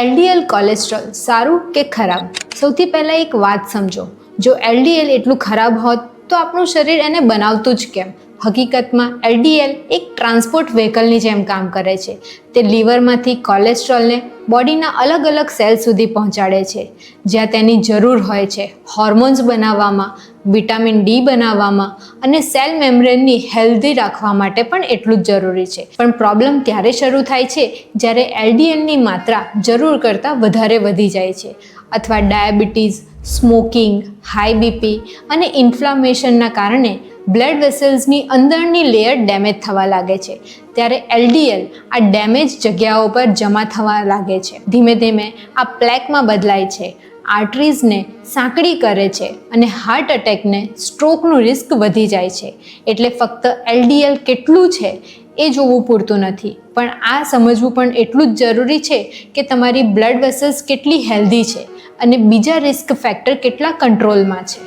LDL cholesterol સારું કે ખરાબ? સૌથી પહેલાં એક વાત સમજો, જો એલડીએલ એટલું ખરાબ હોત તો આપણું શરીર એને બનાવતું જ કેમ? હકીકતમાં એલડીએલ એક ટ્રાન્સપોર્ટ વ્હીકલની જેમ કામ કરે છે. તે લીવરમાંથી કોલેસ્ટ્રોલને બોડીના અલગ અલગ સેલ સુધી પહોંચાડે છે, જ્યાં તેની જરૂર હોય છે. હોર્મોન્સ બનાવવામાં, વિટામિન ડી બનાવવામાં અને સેલ મેમ્બ્રેનની હેલ્ધી રાખવા માટે પણ એટલું જ જરૂરી છે. પણ પ્રોબ્લેમ ત્યારે શરૂ થાય છે જ્યારે એલડીએલની માત્રા જરૂર કરતાં વધારે વધી જાય છે, અથવા ડાયાબિટીસ, સ્મોકિંગ, હાઈ બીપી અને ઇન્ફ્લામેશનના કારણે બ્લડ વેસલ્સની અંદરની લેયર ડેમેજ થવા લાગે છે. ત્યારે એલડીએલ આ ડેમેજ જગ્યાઓ પર જમા થવા લાગે છે. ધીમે ધીમે આ પ્લેકમાં બદલાય છે, આર્ટરીઝને સાંકડી કરે છે અને હાર્ટ એટેકને, સ્ટ્રોકનું રિસ્ક વધી જાય છે. એટલે ફક્ત એલડીએલ કેટલું છે એ જોવું પૂરતું નથી, પણ આ સમજવું પણ એટલું જ જરૂરી છે કે તમારી બ્લડ વેસલ્સ કેટલી હેલ્ધી છે અને બીજા રિસ્ક ફેક્ટર કેટલા કંટ્રોલમાં છે.